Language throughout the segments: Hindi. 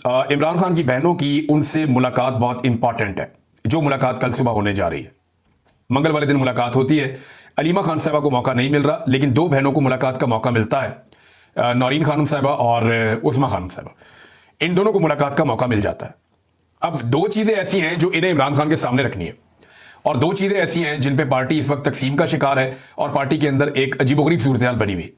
इमरान खान की बहनों की उनसे मुलाकात बहुत इंपॉर्टेंट है, जो मुलाकात कल सुबह होने जा रही है। मंगल वाले दिन मुलाकात होती है। अलीमा खान साहबा को मौका नहीं मिल रहा, लेकिन दो बहनों को मुलाकात का मौका मिलता है, नौरीन खानम साहबा और उस्मा खानम साहबा। इन दोनों को मुलाकात का मौका मिल जाता है। अब दो चीज़ें ऐसी हैं जो इन्हें इमरान खान के सामने रखनी है, और दो चीज़ें ऐसी हैं जिन पे पार्टी इस वक्त तकसीम का शिकार है और पार्टी के अंदर एक अजीबोगरीब सूरत बनी हुई।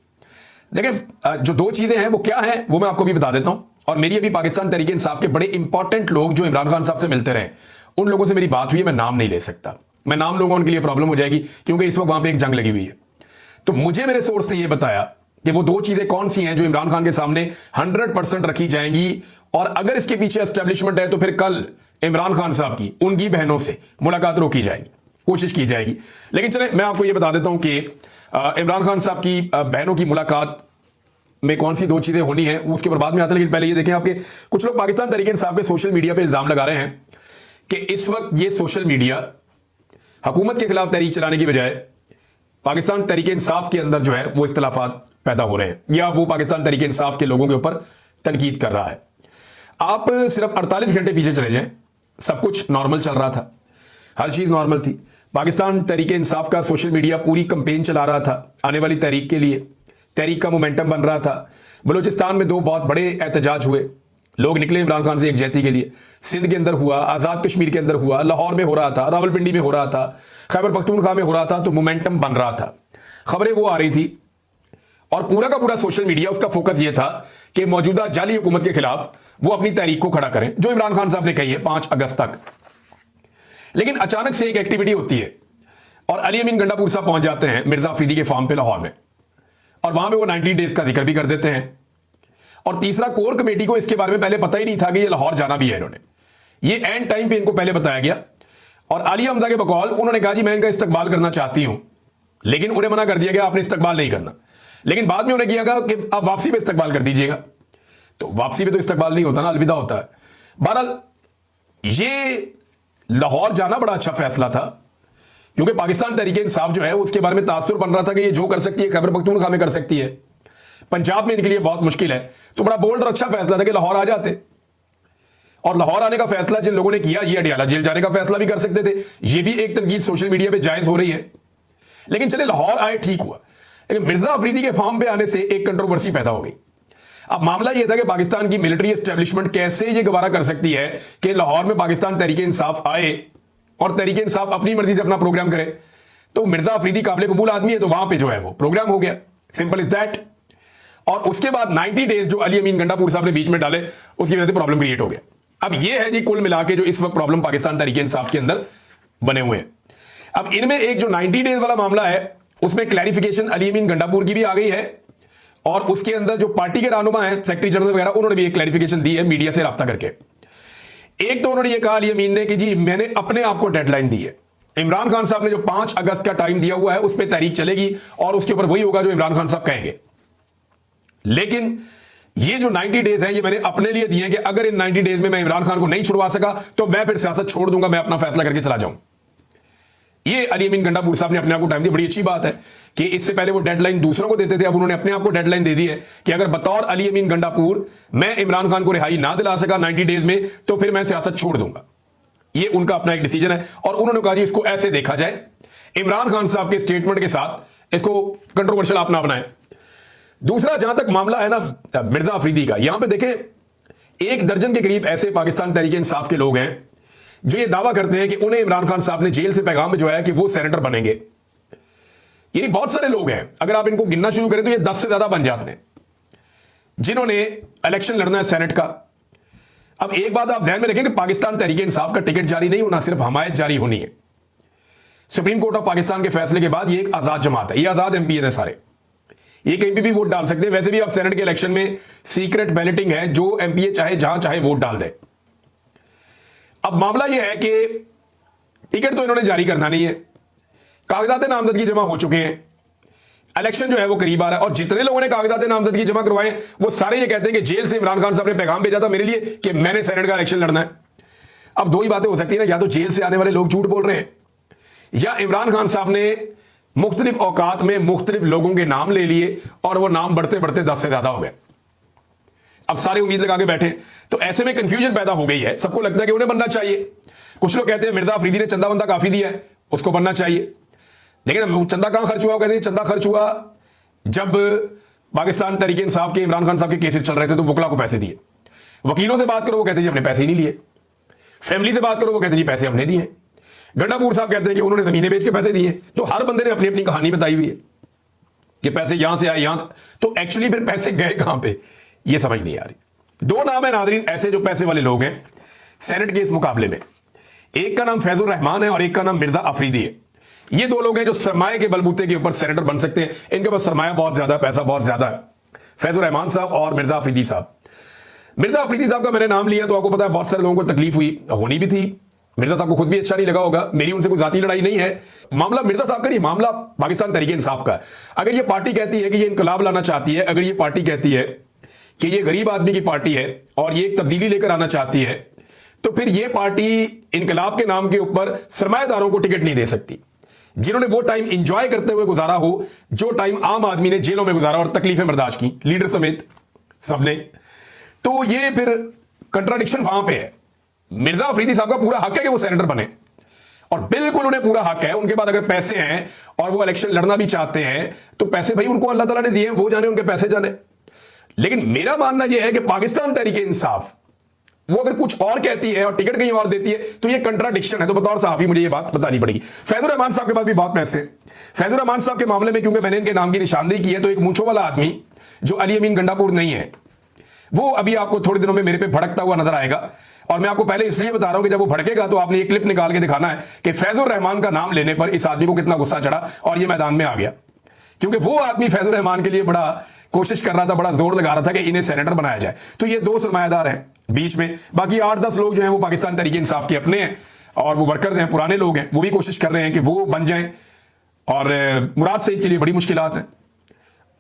देखिए, जो दो चीज़ें हैं वो क्या हैं वो मैं आपको भी बता देता हूं। और मेरी अभी पाकिस्तान तहरीक इंसाफ के बड़े इंपॉर्टेंट लोग जो इमरान खान साहब से मिलते रहे, उन लोगों से मेरी बात हुई है। मैं नाम नहीं ले सकता, मैं नाम लूंगा उनके लिए प्रॉब्लम हो जाएगी, क्योंकि इस वक्त वहां पे एक जंग लगी हुई है। तो मुझे मेरे सोर्स ने यह बताया कि वो दो चीजें कौन सी हैं जो इमरान खान के सामने 100% रखी जाएंगी, और अगर इसके पीछे एस्टेब्लिशमेंट है तो फिर कल इमरान खान साहब की उनकी बहनों से मुलाकात रोकी जाएगी, कोशिश की जाएगी। लेकिन चले मैं आपको यह बता देता हूं कि इमरान खान साहब की बहनों की मुलाकात में कौन सी दो चीजें होनी है उसके बाद में आता है। लेकिन पहले ये देखें, आपके कुछ लोग पाकिस्तान तहरीक इंसाफ पे सोशल मीडिया पे इल्जाम लगा रहे हैं कि इस वक्त ये सोशल मीडिया हुकूमत के खिलाफ तहरीक चलाने की बजाय पाकिस्तान तहरीक इंसाफ के अंदर जो है वो इख्तलाफात पैदा हो रहे हैं, या वो पाकिस्तान तहरीक इंसाफ के लोगों के ऊपर तनकीद कर रहा है। आप सिर्फ 48 घंटे पीछे चले जाएं, सब कुछ नॉर्मल चल रहा था, हर चीज नॉर्मल थी। पाकिस्तान तहरीक इंसाफ का सोशल मीडिया पूरी कंपेन चला रहा था आने वाली तहरीक के लिए, तहरीक का मोमेंटम बन रहा था। बलूचिस्तान में दो बहुत बड़े एहतजाज हुए, लोग निकले इमरान खान से एकजहती के लिए। सिंध के अंदर हुआ, आज़ाद कश्मीर के अंदर हुआ, लाहौर में हो रहा था, रावलपिंडी में हो रहा था, खैबर पख्तूनख्वा में हो रहा था। तो मोमेंटम बन रहा था, खबरें वो आ रही थी, और पूरा का पूरा सोशल मीडिया उसका फोकस ये था कि मौजूदा जाली हुकूमत के खिलाफ वो अपनी तहरीक को खड़ा करें, जो इमरान खान साहब ने कही है 5 अगस्त तक। लेकिन अचानक से एक एक्टिविटी होती है और अली अमीन गंडापुर साहब पहुंच जाते हैं मिर्जा अफरीदी के फार्म पे लाहौर में, और वहां पे वो 90 डेज का जिक्र भी कर देते हैं। और तीसरा, कोर कमेटी को इसके बारे में पहले पता ही नहीं था कि ये लाहौर जाना भी है। इन्होंने ये एंड टाइम पे इनको पहले बताया गया, और आलिया हमजा के बकौल उन्होंने कहा जी मैं इनका इस्तकबाल करना चाहती हूं, लेकिन उन्हें मना कर दिया गया आपने इस्तकबाल नहीं करना। लेकिन बाद में उन्हें किया गया कि आप वापसी पे इस्तकबाल कर दीजिएगा। तो वापसी पे तो इस्तकबाल नहीं होता ना, अलविदा होता है। बहरहाल ये लाहौर जाना बड़ा अच्छा फैसला था, क्योंकि पाकिस्तान तहरीक इंसाफ जो है उसके बारे में तासुर बन रहा था कि ये जो कर सकती है खैबर पख्तूनख्वा में कर सकती है, पंजाब में इनके लिए बहुत मुश्किल है। तो बड़ा बोल्ड और अच्छा फैसला था कि लाहौर आ जाते। और लाहौर आने का फैसला जिन लोगों ने किया, ये अडियाला जेल जाने का फैसला भी कर सकते थे। ये भी एक तनकीद सोशल मीडिया पे जायज हो रही है। लेकिन चले लाहौर आए, ठीक हुआ। लेकिन मिर्जा अफरीदी के फार्म पे आने से एक कंट्रोवर्सी पैदा हो गई। अब मामला यह था कि पाकिस्तान की मिलिट्री एस्टेब्लिशमेंट कैसे ये गवारा कर सकती है कि लाहौर में पाकिस्तान तहरीक इंसाफ आए और तहरीक इंसाफ अपनी मर्जी से अपना प्रोग्राम करे। तो मिर्जा अफरीदी काबिल कबूल आदमी है, तो वहां पे जो है वो प्रोग्राम हो गया, सिंपल इज दैट। और उसके बाद 90 डेज जो अली अमीन गंडापुर साहब ने बीच में डाले, उसकी वजह से प्रॉब्लम क्रिएट हो गया। अब ये है जी कुल मिला के जो इस वक्त प्रॉब्लम पाकिस्तान तहरीक इंसाफ के अंदर बने हुए हैं। अब इनमें एक जो 90 डेज वाला मामला है उसमें क्लैरिफिकेशन अली अमीन गंडापुर की भी आ गई है, और उसके अंदर जो पार्टी के रहनुमा है, सेक्रेटरी जनरल वगैरह, उन्होंने भी एक क्लैरिफिकेशन दी है मीडिया से राब्ता करके। एक तो उन्होंने ये कहा अली अमीन ने कि जी मैंने अपने आप को डेडलाइन दी है, इमरान खान साहब ने जो 5 अगस्त का टाइम दिया हुआ है उस पर तहरीक चलेगी और उसके ऊपर वही होगा जो इमरान खान साहब कहेंगे। लेकिन ये जो 90 डेज हैं ये मैंने अपने लिए दिए हैं कि अगर इन 90 डेज में मैं इमरान खान को नहीं छुड़वा सका तो मैं फिर सियासत छोड़ दूंगा, मैं अपना फैसला करके चला जाऊं। ये अली अमीन गंडापुर साहब ने अपने आप को टाइम दिया। बड़ी अच्छी बात है कि इससे पहले वो डेडलाइन दूसरों को देते थे, अब उन्होंने अपने आप को डेडलाइन दे दी है कि अगर बतौर अली अमीन गंडापुर मैं इमरान खान को रिहाई ना दिला सका 90 डेज में तो फिर मैं सियासत छोड़ दूंगा। ये उनका अपना एक डिसीजन है, और उन्होंने कहा जी इसको ऐसे देखा जाए, इमरान खान साहब के स्टेटमेंट के साथ इसको कंट्रोवर्शियल आप ना बनाए। दूसरा, जहां तक मामला है ना मिर्जा अफरीदी का, यहां पे देखें 1 दर्जन के करीब ऐसे पाकिस्तान तहरीक इंसाफ के लोग हैं जो ये दावा करते हैं कि उन्हें इमरान खान साहब ने जेल से पैगाम भिजवाया कि वो सेनेटर बनेंगे। यानी बहुत सारे लोग हैं, अगर आप इनको गिनना शुरू करें तो ये 10 से ज्यादा बन जाते हैं जिन्होंने इलेक्शन लड़ना है सेनेट का। अब एक बात आप ध्यान में रखें कि पाकिस्तान तहरीक इंसाफ का टिकट जारी नहीं होना, सिर्फ हमायत जारी होनी है। सुप्रीम कोर्ट ऑफ पाकिस्तान के फैसले के बाद ये एक आजाद जमात है, ये आजाद एमपी है सारे, ये कहीं भी वोट डाल सकते हैं। वैसे भी अब सेनेट के इलेक्शन में सीक्रेट बैलेटिंग है, जो एमपीए चाहे जहां चाहे वोट डाल दे। अब मामला यह है कि टिकट तो इन्होंने जारी करना नहीं है, कागजात नामजदगी जमा हो चुके हैं, इलेक्शन जो है वो करीब आ रहा है, और जितने लोगों ने कागजात नामजदगी जमा करवाए वो सारे ये कहते हैं कि जेल से इमरान खान साहब ने पैगाम भेजा था मेरे लिए कि मैंने सेनेट का इलेक्शन लड़ना है। अब दो ही बातें हो सकती है ना, या तो जेल से आने वाले लोग झूठ बोल रहे हैं, या इमरान खान साहब ने मुख्तलिफ औकात में मुख्तलिफ लोगों के नाम ले लिए और वो नाम बढ़ते बढ़ते 10 से ज्यादा हो गए। अब सारे उम्मीद लगा के बैठे, तो ऐसे में कंफ्यूजन पैदा हो गई है। सबको लगता है कि उन्हें बनना चाहिए। कुछ लोग कहते हैं मिर्जा अफरीदी ने चंदा वंदा काफी दिया है, उसको बनना चाहिए। लेकिन चंदा कहां खर्च हुआ? वो कहते हैं चंदा खर्च हुआ जब पाकिस्तान तहरीक इंसाफ के इमरान खान साहब के केसेस चल रहे थे तो वकला को पैसे दिए। वकीलों से बात करो, वो कहते हैं हमने पैसे ही नहीं लिए। फैमिली से बात करो, वो कहते हैं पैसे हमने दिए। गंडापुर साहब कहते हैं कि उन्होंने जमीनें बेच के पैसे दिए। तो हर बंदे ने अपनी अपनी कहानी बताई हुई है कि पैसे यहां से आए, यहां से। तो एक्चुअली फिर पैसे गए कहां पे, ये समझ नहीं आ रही। दो नाम है नादरीन ऐसे जो पैसे वाले लोग हैं सेनेट के इस मुकाबले में। एक का नाम फैजुर रहमान है और एक का नाम मिर्जा अफरीदी है। ये दो लोग हैं जो सरमाए के बलबूते के ऊपर सेनेटर बन सकते हैं। इनके पास सरमाया बहुत ज्यादा, पैसा बहुत ज्यादा है, फैजुर रहमान साहब और मिर्जा अफरीदी साहब। मिर्जा अफरीदी साहब का मैंने नाम लिया तो आपको पता है बहुत सारे लोगों को तकलीफ हुई, होनी भी थी। मिर्जा साहब को खुद भी अच्छा नहीं लगा होगा। मेरी उनसे कोई जाती लड़ाई नहीं है। मामला मिर्जा साहब का नहीं, मामला पाकिस्तान तहरीक इंसाफ का है। अगर ये पार्टी कहती है कि ये इनकलाब लाना चाहती है, अगर ये पार्टी कहती है कि ये गरीब आदमी की पार्टी है और ये एक तब्दीली लेकर आना चाहती है, तो फिर ये पार्टी इनकलाब के नाम के ऊपर सरमाएदारों को टिकट नहीं दे सकती, जिन्होंने वो टाइम इंजॉय करते हुए गुजारा हो जो टाइम आम आदमी ने जेलों में गुजारा और तकलीफें बर्दाश्त की, लीडर समेत सबने। तो ये फिर कंट्राडिक्शन वहां पे है। मिर्जा अफरीदी साहब का पूरा हक है कि वो सेनेटर बने और बिल्कुल उन्हें पूरा हक है। उनके बाद अगर पैसे हैं और वो इलेक्शन लड़ना भी चाहते हैं तो पैसे भाई उनको अल्लाह ताला ने दिए, वो जाने उनके पैसे जाने। लेकिन मेरा मानना यह है कि पाकिस्तान तहरीक इंसाफ वो अगर कुछ और कहती है और टिकट कहीं और देती है तो ये कंट्राडिक्शन है। तो बतौर सहाफी मुझे ये बात बतानी पड़ेगी। फैजुर रहमान साहब के पास भी बहुत पैसे। फैजुर रहमान साहब के मामले में क्योंकि मैंने इनके नाम की निशानदेही की है तो एक मूंछों वाला आदमी जो अली अमीन गंडापुर नहीं है, वो अभी आपको थोड़े दिनों में मेरे पे भड़कता हुआ नजर आएगा। और मैं आपको पहले इसलिए बता रहा हूं कि जब वो भड़केगा तो आपने एक क्लिप निकाल के दिखाना है कि फैजुर रहमान का नाम लेने पर इस आदमी को कितना गुस्सा चढ़ा और ये मैदान में आ गया। क्योंकि वो आदमी फैजुर रहमान के लिए बड़ा कोशिश कर रहा था, बड़ा जोर लगा रहा था कि इन्हें सेनेटर बनाया जाए। तो ये दो सरमायादार हैं बीच में। बाकी 8-10 लोग जो हैं वो पाकिस्तान तहरीक इंसाफ के अपने हैं और वो वर्कर्स हैं, पुराने लोग हैं, वो भी कोशिश कर रहे हैं कि वो बन जाएं। और मुराद सईद के लिए बड़ी मुश्किलात हैं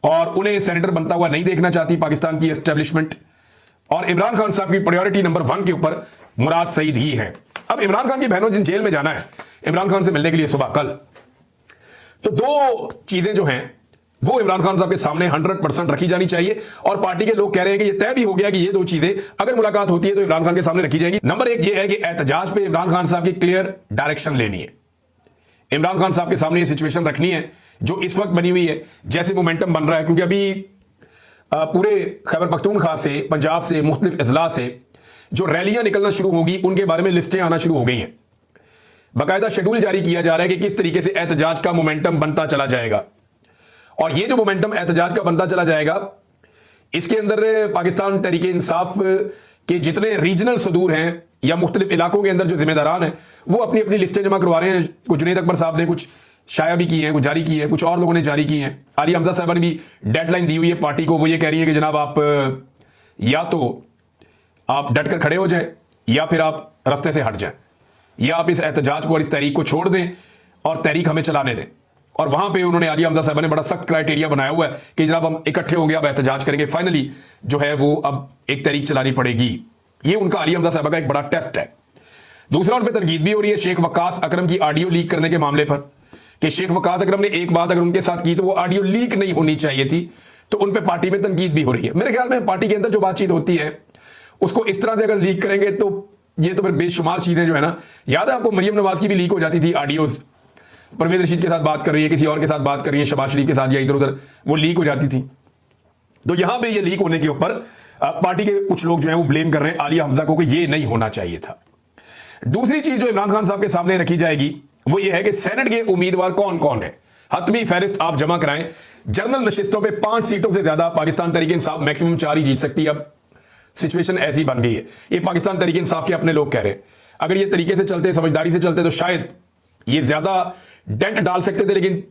और उन्हें सेनेटर बनता हुआ नहीं देखना चाहती पाकिस्तान की एस्टेब्लिशमेंट। और इमरान खान साहब की प्रायोरिटी नंबर 1 के ऊपर मुराद सईद ही है। अब इमरान खान की बहनों जिन जेल में जाना है इमरान खान से मिलने के लिए सुबह कल, तो दो चीजें जो हैं वो इमरान खान साहब के सामने 100% रखी जानी चाहिए। और पार्टी के लोग कह रहे हैं कि ये तय भी हो गया कि ये दो चीजें अगर मुलाकात होती है तो इमरान खान के सामने रखी जाएंगी। नंबर 1 ये है कि एहतजाज पे इमरान खान साहब की क्लियर डायरेक्शन लेनी है। इमरान खान साहब के सामने ये सिचुएशन रखनी है जो इस वक्त बनी हुई है, जैसे मोमेंटम बन रहा है। क्योंकि अभी पूरे खैबर पख्तूनख्वा से, पंजाब से, मुख्तलिफ अजला से जो रैलियां निकलना शुरू होगी उनके बारे में लिस्टें आना शुरू हो गई हैं। बाकायदा शेड्यूल जारी किया जा रहा है कि किस तरीके से एहतजाज का मोमेंटम बनता चला जाएगा। और ये जो मोमेंटम एहतजाज का बनता चला जाएगा इसके अंदर पाकिस्तान तहरीक इंसाफ के जितने रीजनल सदूर हैं या मुख्तलिफ इलाकों के अंदर जो जिम्मेदारान हैं वो अपनी अपनी लिस्टें जमा करवा रहे हैं। कुछ जुनैद अकबर साहब ने कुछ शाया भी की है, कुछ जारी की है, कुछ और लोगों ने जारी की है। आलिया हमजा साहब ने भी डेडलाइन दी हुई है पार्टी को। वो ये कह रही है कि जनाब आप या तो आप डट कर खड़े हो जाएं या फिर आप रास्ते से हट जाएं, या आप इस एहतजाज को और इस तहरीक को छोड़ दें और तहरीक हमें चलाने दें। और वहां पे उन्होंने आलिया हमजा साहब ने बड़ा सख्त क्राइटेरिया बनाया हुआ है कि जनाब हम इकट्ठे होंगे, अब एहतजाज करेंगे, फाइनली जो है वो अब एक तहरीक चलानी पड़ेगी। ये उनका आलिया हमजा साहब का एक बड़ा टेस्ट है। दूसरा उन पर तनकीद भी हो रही है शेख वक्कास अकरम की ऑडियो लीक करने के मामले पर कि शेख वक्कास अकरम ने एक बात अगर उनके साथ की तो वो ऑडियो लीक नहीं होनी चाहिए थी। तो उन पर पार्टी में तनकीद भी हो रही है। मेरे ख्याल में पार्टी के अंदर जो बातचीत होती है उसको इस तरह से अगर लीक करेंगे तो ये तो फिर बेशुमार चीजें जो है ना, याद है आपको मरियम नवाज की भी लीक हो जाती थी ऑडियोज, परवेज रशीद के साथ बात कर रही है, किसी और के साथ बात कर रही है, शहबाज शरीफ के साथ या इधर उधर, वो लीक हो जाती थी। तो यहां पे ये लीक होने के ऊपर पार्टी के कुछ लोग जो है वो ब्लेम कर रहे हैं आलिया हमजा को कि ये नहीं होना चाहिए था। दूसरी चीज जो इमरान खान साहब के सामने रखी जाएगी वो ये है कि सेनेट के उम्मीदवार कौन कौन है। हतमी फहरिस्त आप जमा कराएं। जनरल नशिस्तों पे 5 सीटों से ज्यादा पाकिस्तान तहरीक इंसाफ मैक्सिमम 4 ही जीत सकती है। अब सिचुएशन ऐसी बन गई है। ये पाकिस्तान तहरीक इंसाफ के अपने लोग कह रहे हैं अगर ये तरीके से चलते, समझदारी से चलते तो शायद ये ज्यादा डेंट डाल सकते थे, लेकिन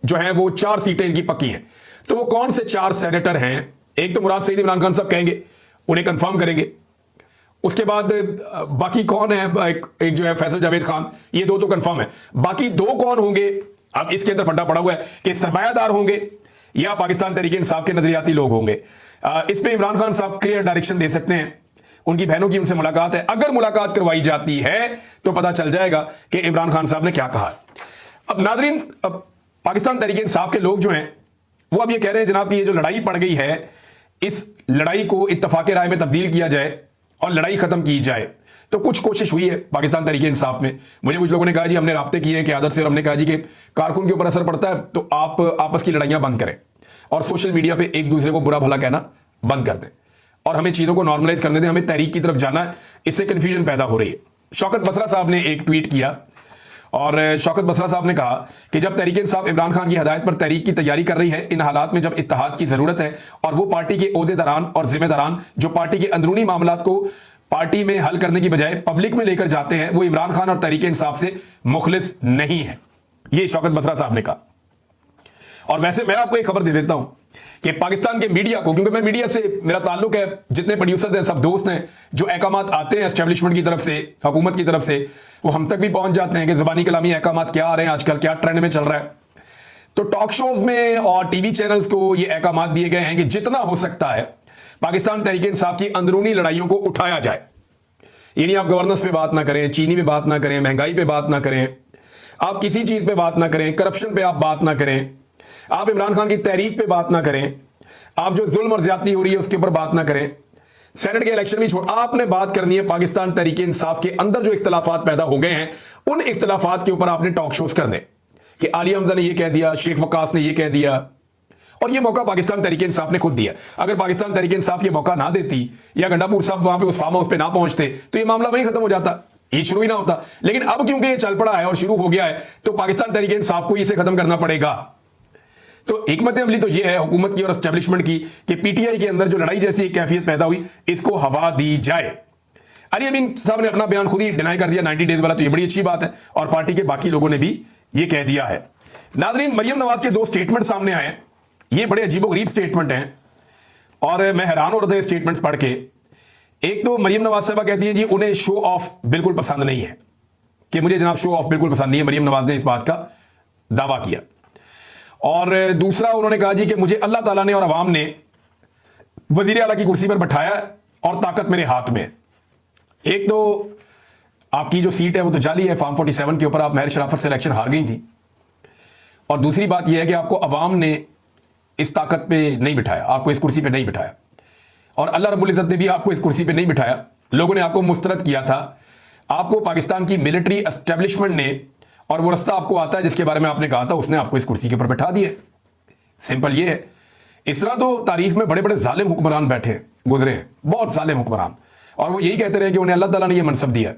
जो है वो 4 सीटें इनकी पक्की हैं। तो वो कौन से 4 सेनेटर हैं? एक तो मुराद सईद इमरान खान साहब कहेंगे, उन्हें कंफर्म करेंगे। उसके बाद बाकी कौन है, एक जो है फैसल जावेद खान, ये 2 तो कंफर्म है। बाकी 2 कौन होंगे? अब इसके अंदर फड्डा पड़ा हुआ है कि सरमायादार होंगे या पाकिस्तान तहरीक इंसाफ के नजरियाती लोग होंगे। इस पे इमरान खान साहब क्लियर डायरेक्शन दे सकते हैं। उनकी बहनों की उनसे मुलाकात है, अगर मुलाकात करवाई जाती है तो पता चल जाएगा कि इमरान खान साहब ने क्या कहा। अब नादरीन, पाकिस्तान तहरीक इंसाफ के लोग जो हैं वो अब ये कह रहे हैं जनाब कि ये जो लड़ाई पड़ गई है इस लड़ाई को इत्तफाक राय में तब्दील किया जाए और लड़ाई खत्म की जाए। तो कुछ कोशिश हुई है पाकिस्तान तहरीक इंसाफ में। मुझे कुछ लोगों ने कहा जी हमने राब्ते किए हैं क़यादत से, और हमने कहा जी कि कारकुन के ऊपर असर पड़ता है तो आप आपस की लड़ाइयां बंद करें और सोशल मीडिया पे एक दूसरे को बुरा भला कहना बंद कर दें और हमें चीज़ों को नॉर्मलाइज करने दें, हमें तहरीक की तरफ जाना है। इससे कन्फ्यूजन पैदा हो रही है। शौकत बसरा साहब ने एक ट्वीट किया और शौकत बसरा साहब ने कहा कि जब तहरीक इंसाफ इमरान खान की हदायत पर तहरीक की तैयारी कर रही है, इन हालात में जब इत्तेहाद की जरूरत है और वो पार्टी के ओहदेदारान और जिम्मेदारान जो पार्टी के अंदरूनी मामलात को पार्टी में हल करने की बजाय पब्लिक में लेकर जाते हैं, वो इमरान खान और तहरीक इंसाफ से मुखलिस नहीं है। ये शौकत बसरा साहब ने कहा। और वैसे मैं आपको एक खबर दे देता हूं कि पाकिस्तान के मीडिया को, क्योंकि मैं मीडिया से मेरा ताल्लुक है, जितने प्रोड्यूसर हैं सब दोस्त हैं, जो अहकामात आते हैं एस्टेब्लिशमेंट की तरफ से, हुकूमत की तरफ से, वो हम तक भी पहुंच जाते हैं कि ज़बानी कलामी अहकामात क्या आ रहे हैं आजकल, क्या ट्रेंड में चल रहा है। तो टॉक शोज में और टीवी चैनल्स को ये अहकामात दिए गए हैं कि जितना हो सकता है पाकिस्तान तहरीक इंसाफ की अंदरूनी लड़ाइयों को उठाया जाए। यानी आप गवर्नेंस पे बात ना करें, चीनी पे बात ना करें, महंगाई पे बात ना करें, आप किसी चीज पे बात ना करें, करप्शन पे आप बात ना करें, आप इमरान खान की तहरीक पे बात ना करें, आप जो जुल्म और ज्यादती हो रही है उसके ऊपर बात ना करें, सेनेट के इलेक्शन भी छोड़, आपने बात करनी है पाकिस्तान तहरीक इंसाफ के अंदर जो इख्तलाफात पैदा हो गए हैं उन इख्तलाफात के ऊपर आपने टॉक शोज करने कि आलिया हमजा ने यह कह दिया, शेख वकास ने यह कह दिया, और ये मौका पाकिस्तान तहरीक इंसाफ ने खुद दिया। अगर पाकिस्तान तहरीक इंसाफ ये मौका ना देती या गंडापुर साहब वहां पे उस फार्म हाउस पे ना पहुंचते तो ये मामला वहीं खत्म हो जाता, ये शुरू ही ना होता। लेकिन अब क्योंकि ये चल पड़ा है और शुरू हो गया है तो पाकिस्तान तहरीक इंसाफ को इसे खत्म करना पड़ेगा। तो हिकमत अमली तो ये है हुकूमत की और एस्टेब्लिशमेंट की कि पीटीआई के अंदर जो लड़ाई जैसी एक कैफियत पैदा हुई इसको हवा दी जाए। अली अमीन साहब ने अपना बयान खुद ही डिनाई कर दिया 90 डेज वाला, तो ये बड़ी अच्छी बात है और पार्टी के बाकी लोगों ने भी ये कह दिया है। नाज़रीन, मरियम नवाज के 2 स्टेटमेंट सामने आए, ये बड़े अजीबोगरीब स्टेटमेंट हैं और मैं हैरान हो रहा था स्टेटमेंट्स पढ़ के। एक तो मरियम नवाज साहबा कहती हैं जी उन्हें शो ऑफ बिल्कुल पसंद नहीं है, कि मुझे जनाब शो ऑफ बिल्कुल पसंद नहीं है, मरियम नवाज ने इस बात का दावा किया। और दूसरा उन्होंने कहा जी कि मुझे अल्लाह ताला ने और अवाम ने वजीर आला की कुर्सी पर बैठाया और ताकत मेरे हाथ में। एक तो आपकी जो सीट है वो तो जाली है, फॉर्म 47 के ऊपर आप महर शराफत से इलेक्शन हार गई थी, और दूसरी बात यह है कि आपको अवाम ने इस ताकत पे नहीं बिठाया, आपको इस कुर्सी पे नहीं बिठाया, और अल्लाह रब्बुल इज़्ज़त ने भी आपको इस कुर्सी पे नहीं बिठाया। लोगों ने आपको मुस्तरद किया था, आपको पाकिस्तान की मिलिट्री एस्टेब्लिशमेंट ने, और वो रास्ता आपको आता है जिसके बारे में आपने कहा था, उसने आपको इस कुर्सी के ऊपर बैठा दिया। सिंपल ये है। इस तरह तो तारीख में बड़े बड़े जालिम हुक्मरान बैठे गुजरे हैं, बहुत जालिम हुक्मरान, और वो यही कहते रहे कि उन्हें अल्लाह ताला ने यह मनसब दिया।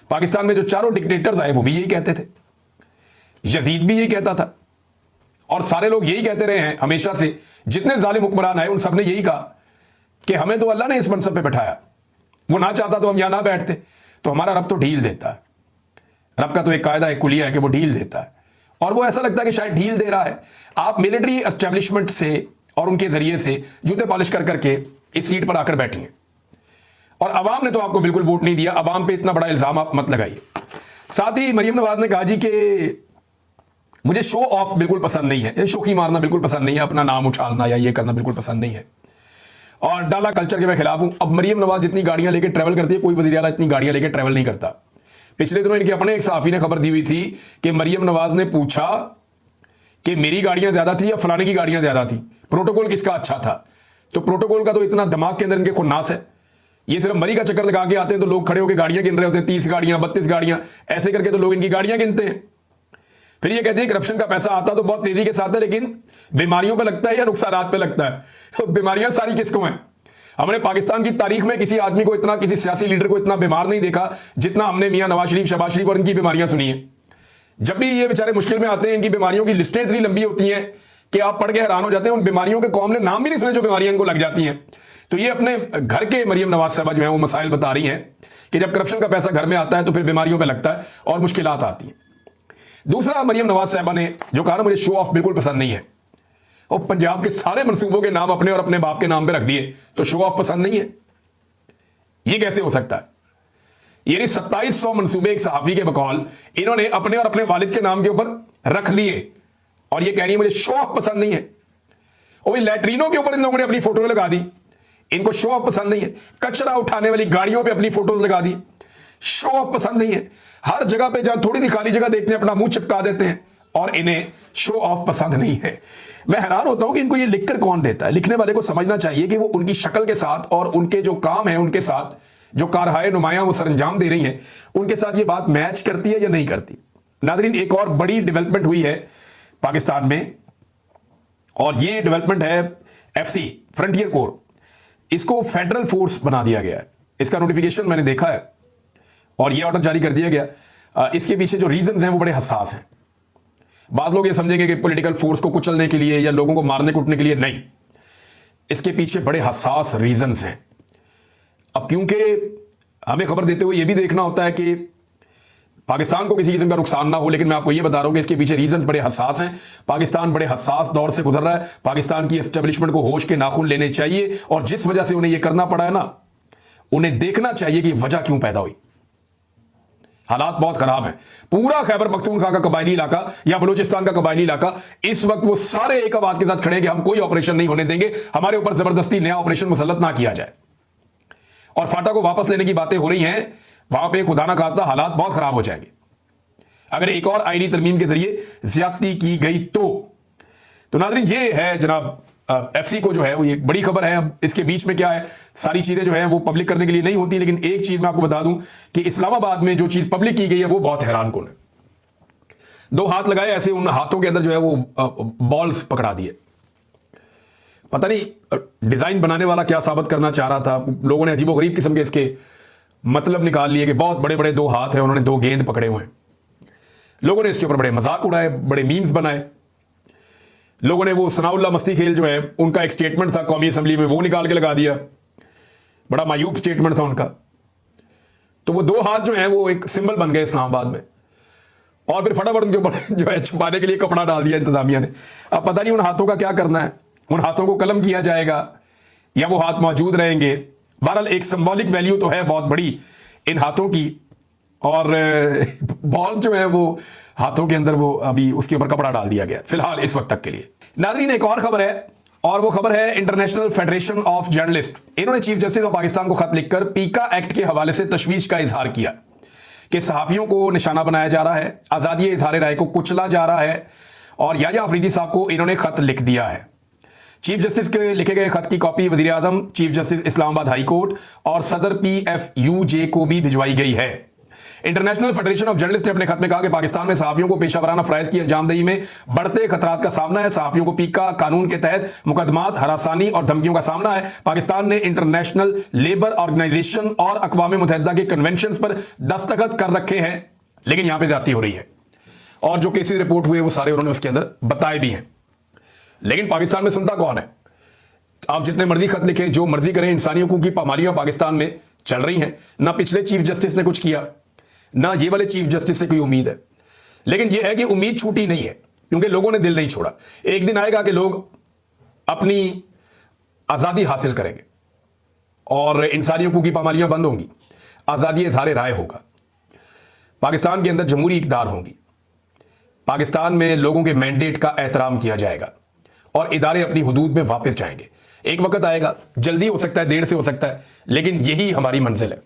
पाकिस्तान में जो चारों डिक्टेटर्स आए वो भी यही कहते थे, यजीद भी यही कहता था, और सारे लोग यही कहते रहे हैं हमेशा से, जितने जालिम हुक्मरान आए उन सब ने यही कहा कि हमें तो अल्लाह ने इस मनसब पे बैठाया, वो ना चाहता तो हम यहां ना बैठते। तो हमारा रब तो ढील देता है, रब का तो एक कायदा एक कुलिया है कि वो ढील देता है, और वो ऐसा लगता है कि शायद ढील दे रहा है। आप मिलिट्री एस्टेब्लिशमेंट से और उनके जरिए से जूते पॉलिश कर करके इस सीट पर आकर बैठी हैं, और अवाम ने तो आपको बिल्कुल वोट नहीं दिया। अवाम पे इतना बड़ा इल्जाम आप मत लगाइए। साथ ही मरियम नवाज ने कहा जी कि मुझे शो ऑफ बिल्कुल पसंद नहीं है, शोखी मारना बिल्कुल पसंद नहीं है, अपना नाम उछालना या ये करना बिल्कुल पसंद नहीं है, और डाला कल्चर के मैं खिलाफ हूं। अब मरियम नवाज जितनी गाड़ियां लेकर ट्रैवल करती है, कोई वज़ीर आला इतनी गाड़ियां लेकर ट्रैवल नहीं करता। पिछले दिनों इनके अपने एक सहाफ़ी ने खबर दी हुई थी कि मरियम नवाज ने पूछा कि मेरी गाड़ियां ज्यादा थी या फलाने की गाड़ियां ज्यादा थी, प्रोटोकॉल किसका अच्छा था। तो प्रोटोकॉल का तो इतना दिमाग के अंदर इनके खुन्नास है, ये सिर्फ मरी का चक्कर लगा के आते हैं तो लोग खड़े होकर गाड़ियां गिन रहे होते हैं, 30 गाड़ियां 32 गाड़ियां ऐसे करके तो लोग इनकी गाड़ियां गिनते हैं। फिर ये कहते हैं करप्शन का पैसा आता तो बहुत तेजी के साथ है, लेकिन बीमारियों पे लगता है या नुकसानात पे लगता है। तो बीमारियां सारी किसको हैं? हमने पाकिस्तान की तारीख में किसी आदमी को इतना, किसी सियासी लीडर को इतना बीमार नहीं देखा जितना हमने मियां नवाज शरीफ, शहबाज शरीफ और इनकी बीमारियां सुनी है। जब भी ये बेचारे मुश्किल में आते हैं, इनकी बीमारियों की लिस्टें इतनी लंबी होती हैं कि आप पढ़ के हैरान हो जाते हैं। उन बीमारियों के कौम ने नाम भी नहीं सुने जो बीमारियां इनको लग जाती हैं। तो ये अपने घर के मरियम नवाज साहबा जो है वो मसाइल बता रही हैं कि जब करप्शन का पैसा घर में आता है तो फिर बीमारियों पे लगता है और मुश्किलात आती हैं। दूसरा, मरियम नवाज साहबा ने जो कहा ना मुझे शो ऑफ बिल्कुल पसंद नहीं है, और पंजाब के सारे मनसूबों के नाम अपने और अपने बाप के नाम पे रख दिए, तो शो ऑफ पसंद नहीं है, ये कैसे हो सकता है? यानी 2700 मनसूबे एक सहाफी के बकौल इन्होंने अपने और अपने वालिद के नाम के ऊपर रख दिए, और ये कह रही है मुझे शो ऑफ पसंद नहीं है। और लैट्रीनों के ऊपर इन लोगों ने अपनी फोटो लगा दी, इनको शो ऑफ पसंद नहीं है। कचरा उठाने वाली गाड़ियों पे अपनी फोटोज लगा दी, शो ऑफ पसंद नहीं है। हर जगह पे जहां थोड़ी सी खाली जगह देखते हैं अपना मुंह चिपका देते हैं, और इन्हें शो ऑफ पसंद नहीं है। मैं हैरान होता हूं कि इनको ये लिखकर कौन देता है। लिखने वाले को समझना चाहिए कि वो उनकी शक्ल के साथ और उनके जो काम है उनके साथ, जो कारहाय नुमायां वो सरंजाम दे रही हैं, उनके साथ ये बात मैच करती है या नहीं करती। नाज़रीन, एक और बड़ी डेवलपमेंट हुई है पाकिस्तान में, और ये डेवलपमेंट है एफसी फ्रंटियर कोर। इसको फेडरल फोर्स बना दिया गया है। इसका नोटिफिकेशन मैंने देखा है और ये ऑर्डर जारी कर दिया गया। इसके पीछे जो रीजन हैं वो बड़े हसास हैं। बाद लोग ये समझेंगे कि पॉलिटिकल फोर्स को कुचलने के लिए या लोगों को मारने कूटने के लिए, नहीं, इसके पीछे बड़े हसास रीजंस हैं। अब क्योंकि हमें खबर देते हुए ये भी देखना होता है कि पाकिस्तान को किसी किस्म का नुकसान ना हो, लेकिन मैं आपको ये बता रहा हूं कि इसके पीछे रीजंस बड़े हसास हैं। पाकिस्तान बड़े हसास दौर से गुजर रहा है। पाकिस्तान की एस्टेब्लिशमेंट को होश के नाखून लेने चाहिए, और जिस वजह से उन्हें यह करना पड़ा है ना, उन्हें देखना चाहिए कि वजह क्यों पैदा हुई। हालात बहुत खराब हैं। पूरा खैबर पख्तूनख्वा का कबायली इलाका या बलूचिस्तान का कबायली इलाका इस वक्त वो सारे एक आवाज के साथ खड़े हैं कि हम कोई ऑपरेशन नहीं होने देंगे, हमारे ऊपर जबरदस्ती नया ऑपरेशन मुसल्लत ना किया जाए। और फाटा को वापस लेने की बातें हो रही हैं। वहां पे खुदा ना खास्ता हालात बहुत खराब हो जाएंगे अगर एक और आईनी तरमीम के जरिए ज्यादती की गई तो नाज़रीन, ये है जनाब एफसी को जो है वो ये बड़ी खबर है। अब इसके बीच में क्या है, सारी चीजें जो है वो पब्लिक करने के लिए नहीं होती, लेकिन एक चीज मैं आपको बता दूं कि इस्लामाबाद में जो चीज पब्लिक की गई है वो बहुत हैरानकुन है। 2 हाथ लगाए, ऐसे उन हाथों के अंदर जो है वो बॉल्स पकड़ा दिए। पता नहीं डिजाइन बनाने वाला क्या साबित करना चाह रहा था। लोगों ने अजीबोगरीब किस्म के इसके मतलब निकाल लिए कि बहुत बड़े बड़े 2 हाथ हैं, उन्होंने 2 गेंद पकड़े हुए हैं। लोगों ने इसके ऊपर बड़े मजाक उड़ाए, बड़े मीम्स बनाए। लोगों ने वो सनाउल्लाह मस्ती खेल जो है उनका एक स्टेटमेंट था कौमी असेंबली में, वो निकाल के लगा दिया। बड़ा मायूब स्टेटमेंट था उनका। तो वो 2 हाथ जो है वो एक सिंबल बन गए इस्लामाबाद में, और फिर फटाफट उनके ऊपर जो है छुपाने के लिए कपड़ा डाल दिया इंतजामिया ने। अब पता नहीं उन हाथों का क्या करना है, उन हाथों को कलम किया जाएगा या वो हाथ मौजूद रहेंगे। बहरहाल एक सिंबॉलिक वैल्यू तो है बहुत बड़ी इन हाथों की, और बॉल जो है वो हाथों के अंदर वो अभी उसके ऊपर कपड़ा डाल दिया गया फिलहाल इस वक्त तक के लिए। नाज़रीन, एक और खबर है, और वो खबर है इंटरनेशनल फेडरेशन ऑफ जर्नलिस्ट। इन्होंने चीफ जस्टिस ऑफ पाकिस्तान को खत लिखकर पीका एक्ट के हवाले से तशवीश का इजहार किया कि सहाफियों को निशाना बनाया जा रहा है, आजादी इज़हार राय को कुचला जा रहा है, और याया अफरीदी साहब को इन्होंने खत लिख दिया है। चीफ जस्टिस के लिखे गए खत की कॉपी वजीर आजम, chief justice Islamabad high court और सदर PFUJ को भी भिजवाई गई है। इंटरनेशनल फेडरेशन ऑफ जर्नलिस्ट ने अपने खत में कहा कि पाकिस्तान में सहाफियों को पेशा वराना फराइज की अंजामदही में बढ़ते खतरात का सामना है। सहाफियों को पीका कानून के तहत मुकदमात, हरासानी और धमकियों का सामना है। पाकिस्तान ने इंटरनेशनल लेबर ऑर्गेनाइजेशन और अक़वाम मुत्तहिदा के कन्वेंशन पर दस्तखत कर रखे हैं, लेकिन यहां पर ज्यादती हो रही है, और जो केसेस रिपोर्ट हुए वो सारे उन्होंने उसके अंदर बताए भी हैं। लेकिन पाकिस्तान में सुनता कौन है? आप जितने मर्जी खत लिखें, जो मर्जी करें, इंसानियों की पामालियां पाकिस्तान में चल रही हैं। ना पिछले चीफ जस्टिस ने कुछ किया, ना ये वाले चीफ जस्टिस से कोई उम्मीद है। लेकिन यह है कि उम्मीद छूटी नहीं है, क्योंकि लोगों ने दिल नहीं छोड़ा। एक दिन आएगा कि लोग अपनी आजादी हासिल करेंगे और इंसानियों की पामालियां बंद होंगी, आजादी इज़हार राय होगा, पाकिस्तान के अंदर जमहूरी इक़्तिदार होंगी, पाकिस्तान में लोगों के मैंडेट का एहतराम किया जाएगा और इदारे अपनी हुदूद में वापस जाएंगे। एक वक्त आएगा, जल्दी हो सकता है, देर से हो सकता है, लेकिन यही हमारी मंजिल है।